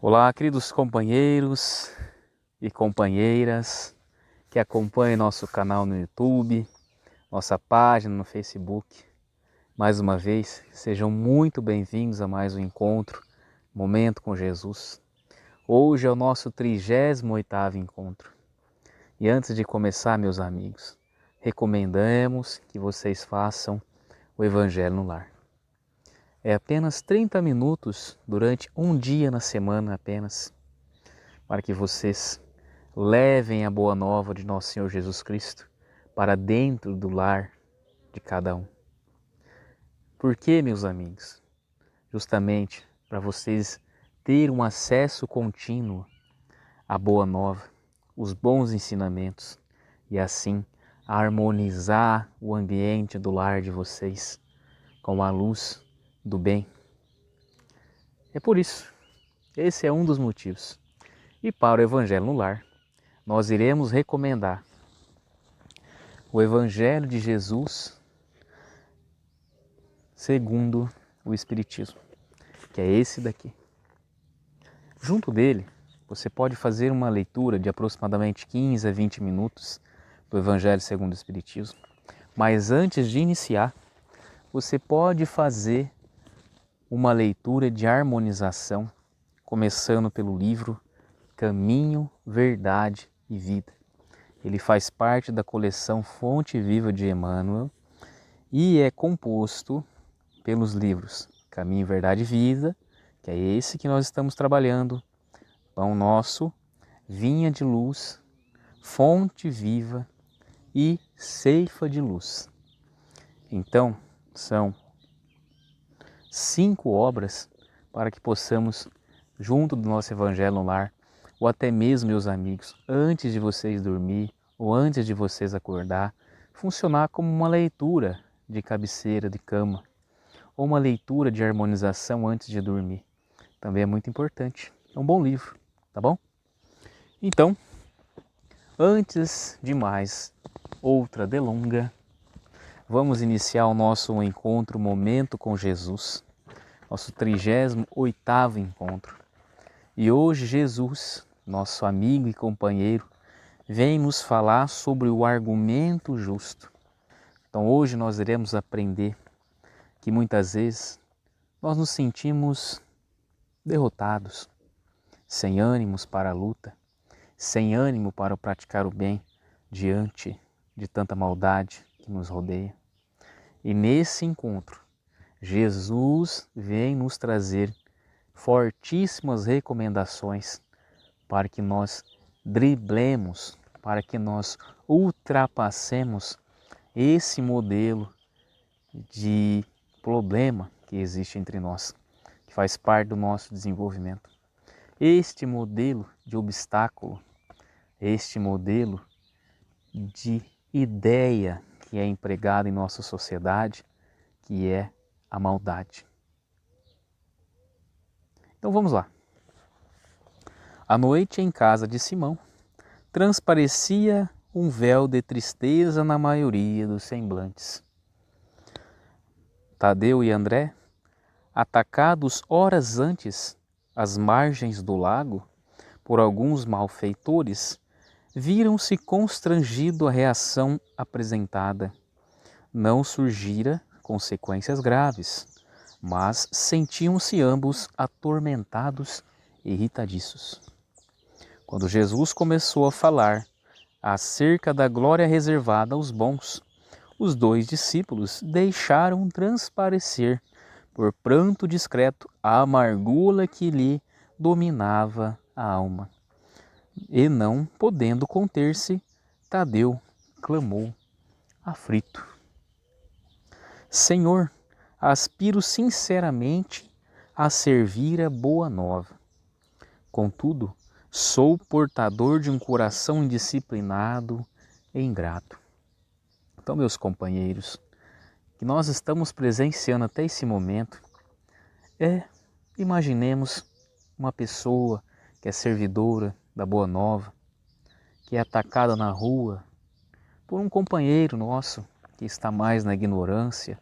Olá, queridos companheiros e companheiras que acompanham nosso canal no YouTube, nossa página no Facebook. Mais uma vez, sejam muito bem-vindos a mais um encontro, Momento com Jesus. Hoje é o nosso 38º encontro. E antes de começar, meus amigos, recomendamos que vocês façam o Evangelho no Lar. É apenas 30 minutos durante um dia na semana apenas, para que vocês levem a boa nova de nosso Senhor Jesus Cristo para dentro do lar de cada um. Por quê, meus amigos? Justamente para vocês terem um acesso contínuo à boa nova, os bons ensinamentos e assim harmonizar o ambiente do lar de vocês com a luz do bem. É por isso, esse é um dos motivos. E para o Evangelho no Lar, nós iremos recomendar o Evangelho de Jesus segundo o Espiritismo, que é esse daqui. Junto dele, você pode fazer uma leitura de aproximadamente 15 a 20 minutos do Evangelho segundo o Espiritismo. Mas antes de iniciar, você pode fazer uma leitura de harmonização, começando pelo livro Caminho, Verdade e Vida. Ele faz parte da coleção Fonte Viva de Emmanuel e é composto pelos livros Caminho, Verdade e Vida, que é esse que nós estamos trabalhando, Pão Nosso, Vinha de Luz, Fonte Viva e Ceifa de Luz. Então, são 5 obras para que possamos, junto do nosso Evangelho no Lar, ou até mesmo, meus amigos, antes de vocês dormir ou antes de vocês acordar, funcionar como uma leitura de cabeceira de cama ou uma leitura de harmonização antes de dormir. Também é muito importante. É um bom livro, tá bom? Então, antes de mais outra delonga, vamos iniciar o nosso encontro Momento com Jesus, nosso 38º encontro. E hoje Jesus, nosso amigo e companheiro, vem nos falar sobre o argumento justo. Então hoje nós iremos aprender que muitas vezes nós nos sentimos derrotados, sem ânimos para a luta, sem ânimo para praticar o bem diante de tanta maldade que nos rodeia. E nesse encontro, Jesus vem nos trazer fortíssimas recomendações para que nós driblemos, para que nós ultrapassemos esse modelo de problema que existe entre nós, que faz parte do nosso desenvolvimento. Este modelo de obstáculo, este modelo de ideia que é empregado em nossa sociedade, que é a maldade. Então vamos lá. À noite, em casa de Simão, transparecia um véu de tristeza na maioria dos semblantes. Tadeu e André, atacados horas antes às margens do lago por alguns malfeitores, viram-se constrangido a reação apresentada. Não surgira consequências graves, mas sentiam-se ambos atormentados e irritadiços. Quando Jesus começou a falar acerca da glória reservada aos bons, os 2 discípulos deixaram transparecer, por pranto discreto, a amargura que lhe dominava a alma. E não podendo conter-se, Tadeu clamou, aflito: Senhor, aspiro sinceramente a servir a boa nova. Contudo, sou portador de um coração indisciplinado e ingrato. Então, meus companheiros, que nós estamos presenciando até esse momento imaginemos uma pessoa que é servidora da Boa Nova, que é atacada na rua por um companheiro nosso que está mais na ignorância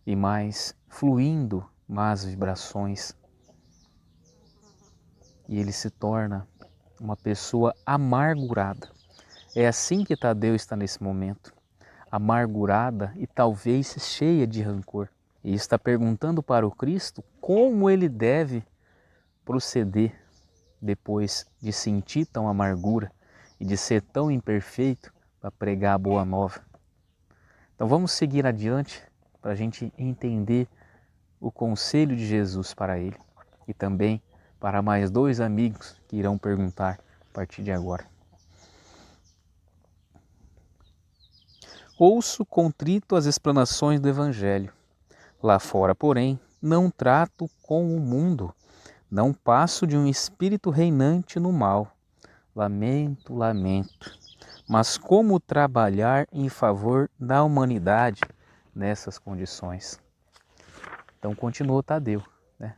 e mais fluindo más vibrações. e ele se torna uma pessoa amargurada. É assim que Tadeu está nesse momento, amargurada e talvez cheia de rancor. E está perguntando para o Cristo como ele deve proceder depois de sentir tão amargura e de ser tão imperfeito para pregar a boa nova. Então vamos seguir adiante para a gente entender o conselho de Jesus para ele e também para mais dois amigos que irão perguntar a partir de agora. Ouço contrito as explanações do Evangelho. Lá fora, porém, não trato com o mundo, não passo de um espírito reinante no mal. Lamento, lamento. Mas como trabalhar em favor da humanidade nessas condições? Então continuou Tadeu, né?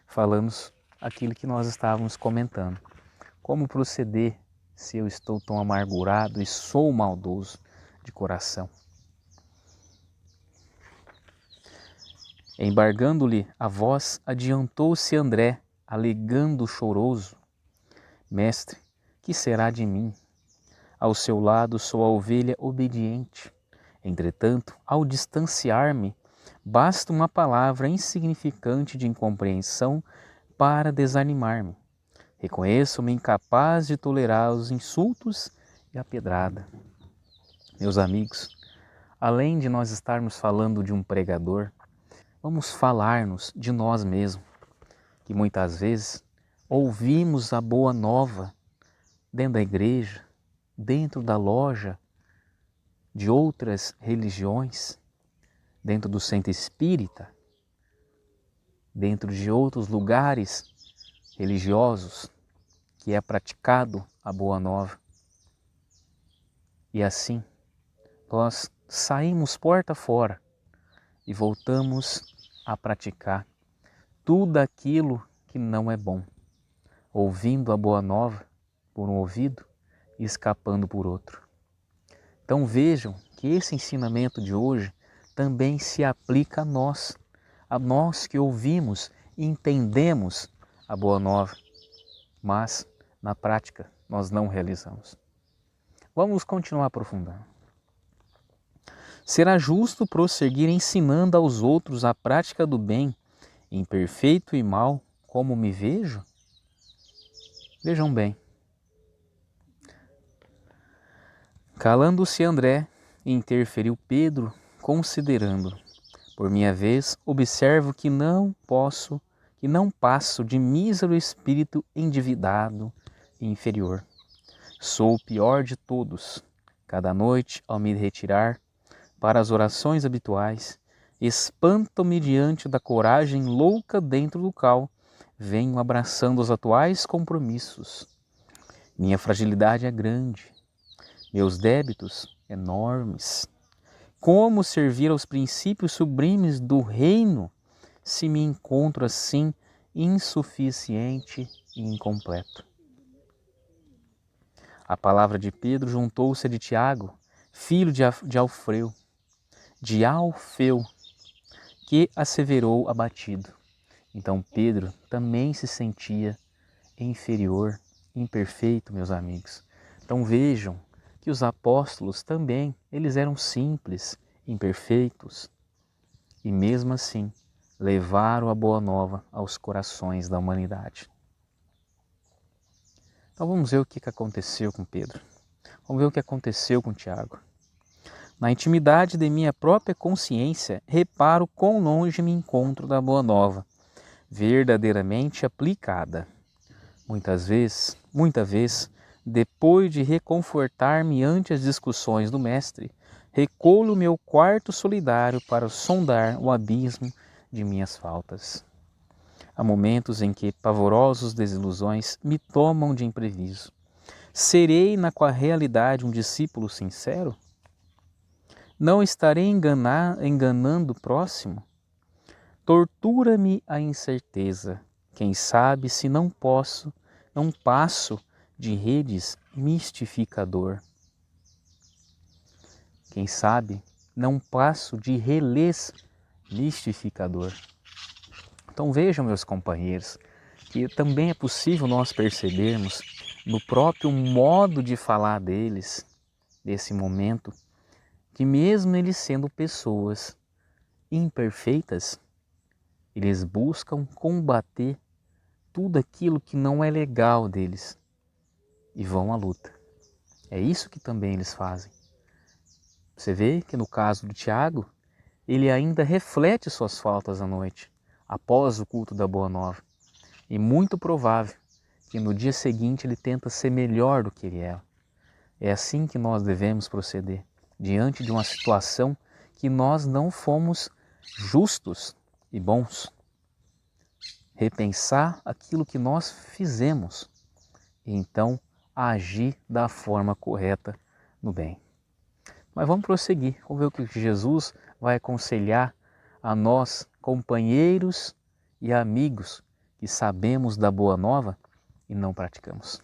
Falando aquilo que nós estávamos comentando. Como proceder se eu estou tão amargurado e sou maldoso de coração? Embargando-lhe a voz, adiantou-se André, alegando choroso: Mestre, que será de mim? Ao seu lado sou a ovelha obediente. Entretanto, ao distanciar-me, basta uma palavra insignificante de incompreensão para desanimar-me. Reconheço-me incapaz de tolerar os insultos e a pedrada. Meus amigos, além de nós estarmos falando de um pregador, vamos falar-nos de nós mesmos, que muitas vezes ouvimos a boa nova dentro da igreja, dentro da loja de outras religiões, dentro do centro espírita, dentro de outros lugares religiosos que é praticado a boa nova. E assim, nós saímos porta fora e voltamos a praticar tudo aquilo que não é bom, ouvindo a boa nova por um ouvido e escapando por outro. Então vejam que esse ensinamento de hoje também se aplica a nós que ouvimos e entendemos a boa nova, mas na prática nós não realizamos. Vamos continuar aprofundando. Será justo prosseguir ensinando aos outros a prática do bem, em perfeito e mal, como me vejo? Vejam bem. Calando-se André, interferiu Pedro, considerando. Por minha vez, observo que não passo de mísero espírito endividado e inferior. Sou o pior de todos. Cada noite, ao me retirar para as orações habituais, espanto-me diante da coragem louca dentro do qual venho abraçando os atuais compromissos. Minha fragilidade é grande, meus débitos enormes. Como servir aos princípios sublimes do reino se me encontro assim insuficiente e incompleto? A palavra de Pedro juntou-se a de Tiago, filho de Alfeu, que asseverou abatido. Então Pedro também se sentia inferior, imperfeito, meus amigos. Então vejam que os apóstolos também, eles eram simples, imperfeitos, e mesmo assim levaram a boa nova aos corações da humanidade. Então vamos ver o que aconteceu com Pedro. Vamos ver o que aconteceu com Tiago. Na intimidade de minha própria consciência, reparo quão longe me encontro da boa nova, verdadeiramente aplicada. Muita vez, depois de reconfortar-me ante as discussões do mestre, recolho meu quarto solidário para sondar o abismo de minhas faltas. Há momentos em que pavorosos desilusões me tomam de imprevisto. Serei com a realidade um discípulo sincero? Não estarei enganando o próximo? Tortura-me a incerteza. Quem sabe se não passo de redes mistificador. Quem sabe não passo de relés mistificador. Então vejam, meus companheiros, que também é possível nós percebermos no próprio modo de falar deles, desse momento, que mesmo eles sendo pessoas imperfeitas, eles buscam combater tudo aquilo que não é legal deles e vão à luta. É isso que também eles fazem. Você vê que no caso do Tiago, ele ainda reflete suas faltas à noite, após o culto da Boa Nova. E muito provável que no dia seguinte ele tenta ser melhor do que ele é. É assim que nós devemos proceder, diante de uma situação que nós não fomos justos e bons. Repensar aquilo que nós fizemos e então agir da forma correta no bem. Mas vamos prosseguir, vamos ver o que Jesus vai aconselhar a nós, companheiros e amigos que sabemos da Boa Nova e não praticamos.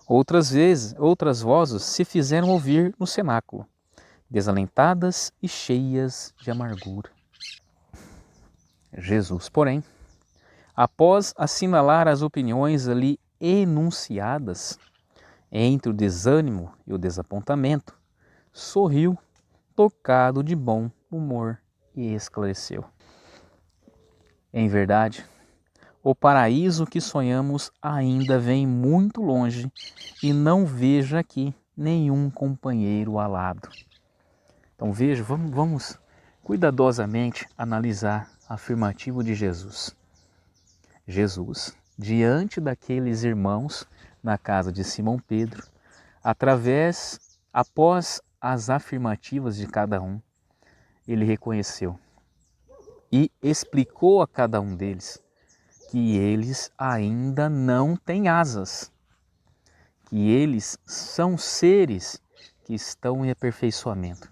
Outras vozes se fizeram ouvir no cenáculo, desalentadas e cheias de amargura. Jesus, porém, após assinalar as opiniões ali enunciadas, entre o desânimo e o desapontamento, sorriu, tocado de bom humor, e esclareceu. Em verdade, o paraíso que sonhamos ainda vem muito longe e não vejo aqui nenhum companheiro alado. Então veja, vamos cuidadosamente analisar a afirmativa de Jesus. Jesus, diante daqueles irmãos na casa de Simão Pedro, após as afirmativas de cada um, ele reconheceu e explicou a cada um deles que eles ainda não têm asas, que eles são seres que estão em aperfeiçoamento.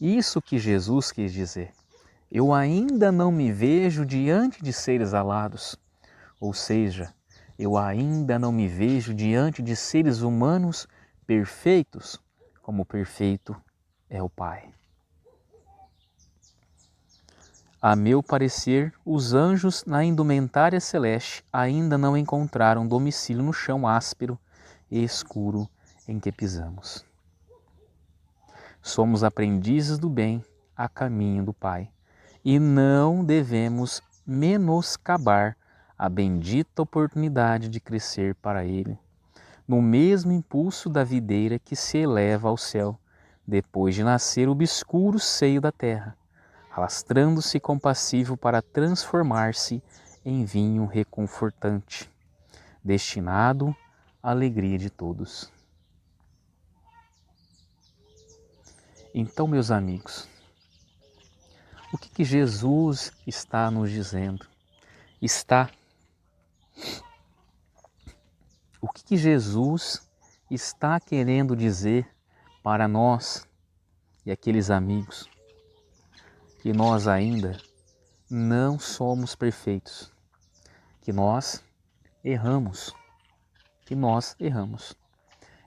Isso que Jesus quis dizer. Eu ainda não me vejo diante de seres alados, ou seja, eu ainda não me vejo diante de seres humanos perfeitos, como perfeito é o Pai. A meu parecer, os anjos na indumentária celeste ainda não encontraram domicílio no chão áspero e escuro em que pisamos. Somos aprendizes do bem a caminho do Pai e não devemos menoscabar a bendita oportunidade de crescer para Ele, no mesmo impulso da videira que se eleva ao céu, depois de nascer o obscuro seio da terra, alastrando-se compassivo para transformar-se em vinho reconfortante, destinado à alegria de todos. Então, meus amigos, o que Jesus está nos dizendo? O que Jesus está querendo dizer para nós e aqueles amigos? Que nós ainda não somos perfeitos, que nós erramos,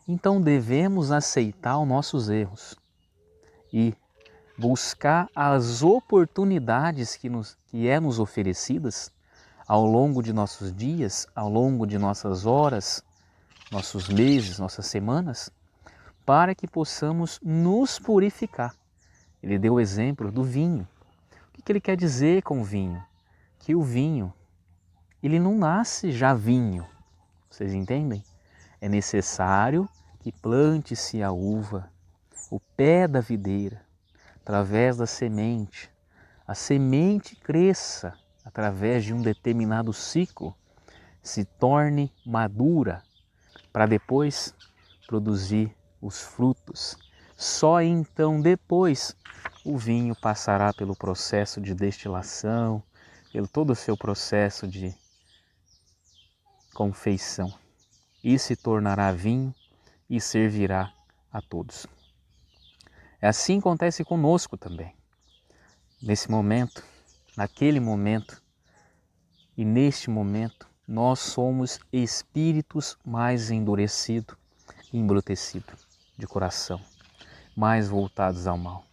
Então devemos aceitar os nossos erros e buscar as oportunidades que nos oferecidas ao longo de nossos dias, ao longo de nossas horas, nossos meses, nossas semanas, para que possamos nos purificar. Ele deu o exemplo do vinho. O que ele quer dizer com o vinho? Que o vinho, ele não nasce já vinho, vocês entendem? É necessário que plante-se a uva, o pé da videira, através da semente. A semente cresça através de um determinado ciclo, se torne madura, para depois produzir os frutos. Só então depois o vinho passará pelo processo de destilação, pelo todo o seu processo de confeição e se tornará vinho e servirá a todos. Assim acontece conosco também. Nesse momento, naquele momento e neste momento, nós somos espíritos mais endurecidos e embrutecidos de coração, mais voltados ao mal.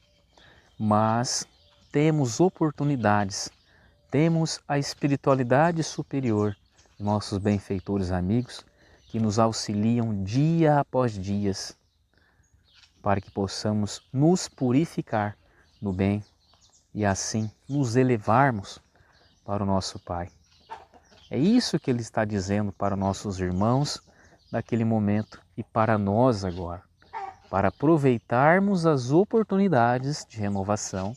Mas temos oportunidades Temos a espiritualidade superior, nossos benfeitores amigos, que nos auxiliam dia após dia, para que possamos nos purificar no bem e assim nos elevarmos para o nosso Pai. É isso que Ele está dizendo para nossos irmãos naquele momento e para nós agora, para aproveitarmos as oportunidades de renovação,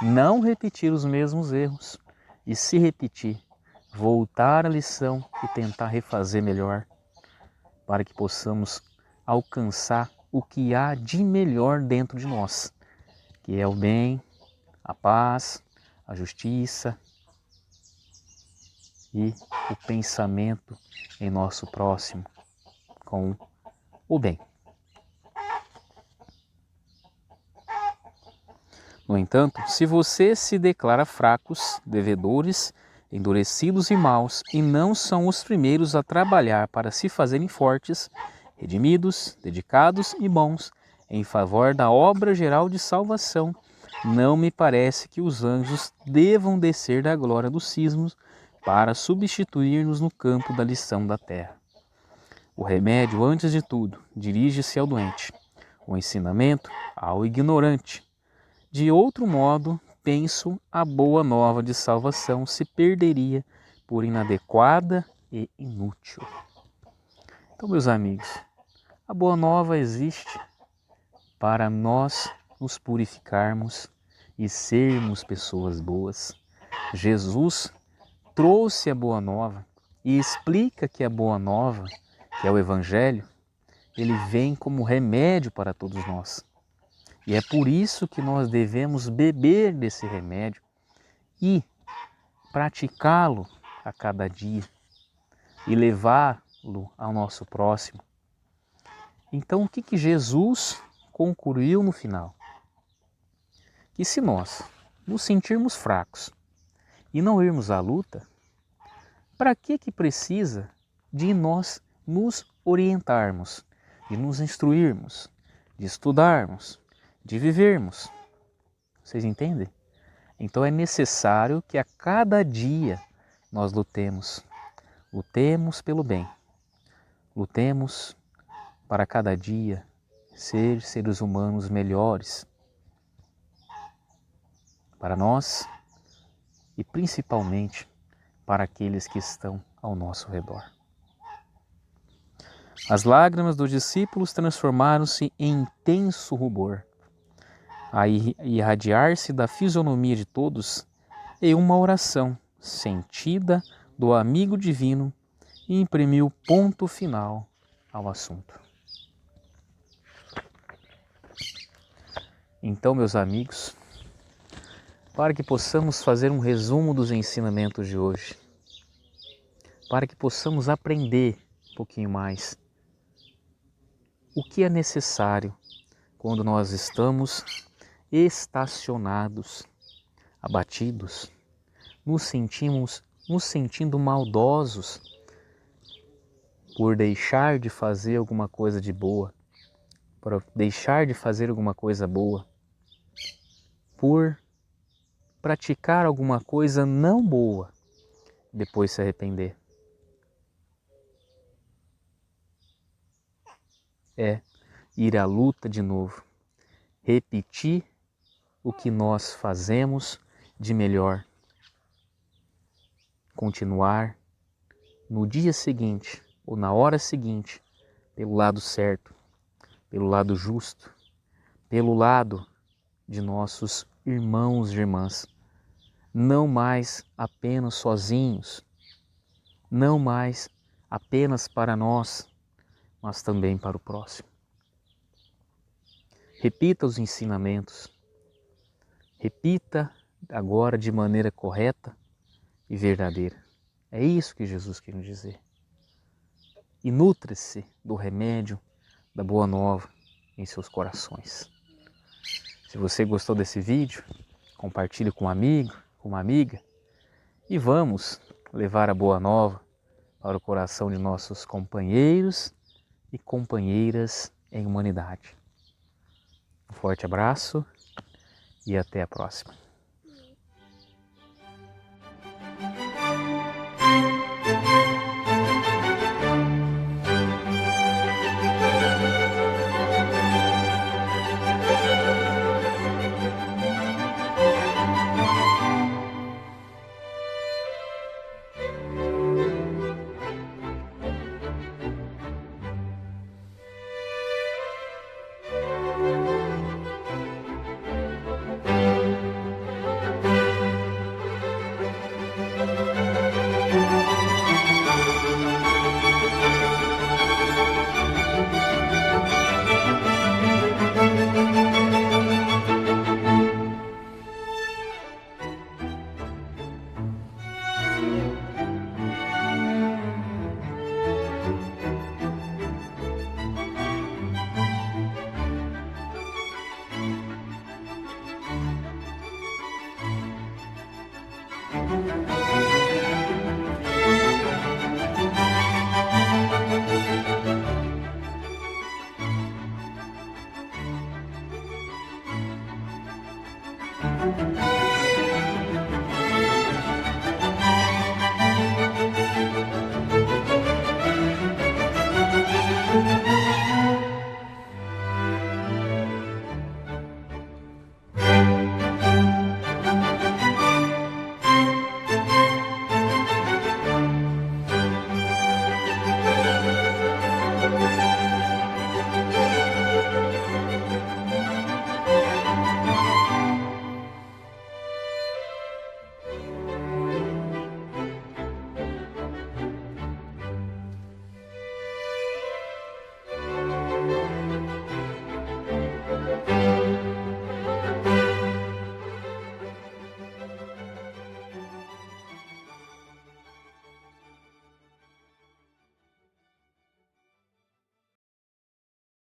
não repetir os mesmos erros e, se repetir, voltar à lição e tentar refazer melhor, para que possamos alcançar o que há de melhor dentro de nós, que é o bem, a paz, a justiça e o pensamento em nosso próximo com o bem. No entanto, se você se declara fracos, devedores, endurecidos e maus, e não são os primeiros a trabalhar para se fazerem fortes, redimidos, dedicados e bons, em favor da obra geral de salvação, não me parece que os anjos devam descer da glória dos cismos para substituir-nos no campo da lição da terra. O remédio, antes de tudo, dirige-se ao doente, o ensinamento ao ignorante. De outro modo, penso, a boa nova de salvação se perderia por inadequada e inútil. Então, meus amigos, a boa nova existe para nós nos purificarmos e sermos pessoas boas. Jesus trouxe a boa nova e explica que a boa nova, que é o Evangelho, ele vem como remédio para todos nós. E é por isso que nós devemos beber desse remédio e praticá-lo a cada dia e levá-lo ao nosso próximo. Então, o que Jesus concluiu no final? Que se nós nos sentirmos fracos e não irmos à luta, para que precisa de nós nos orientarmos, de nos instruirmos, de estudarmos, de vivermos? Vocês entendem? Então é necessário que a cada dia nós lutemos. Lutemos pelo bem. Lutemos para cada dia ser seres humanos melhores para nós e principalmente para aqueles que estão ao nosso redor. As lágrimas dos discípulos transformaram-se em intenso rubor, a irradiar-se da fisionomia de todos, em uma oração sentida do amigo divino e imprimiu ponto final ao assunto. Então, meus amigos, para que possamos fazer um resumo dos ensinamentos de hoje, para que possamos aprender um pouquinho mais o que é necessário quando nós estamos estacionados, abatidos, nos sentindo maldosos por deixar de fazer alguma coisa de boa, por deixar de fazer alguma coisa boa, por praticar alguma coisa não boa, depois se arrepender. É ir à luta de novo, repetir o que nós fazemos de melhor, continuar no dia seguinte ou na hora seguinte pelo lado certo, pelo lado justo, pelo lado de nossos irmãos e irmãs, não mais apenas sozinhos, não mais apenas para nós, mas também para o próximo. Repita os ensinamentos, repita agora de maneira correta e verdadeira. É isso que Jesus quer nos dizer. E nutre-se do remédio da boa nova em seus corações. Se você gostou desse vídeo, compartilhe com um amigo, com uma amiga e vamos levar a boa nova para o coração de nossos companheiros e companheiras em humanidade. Um forte abraço e até a próxima. Música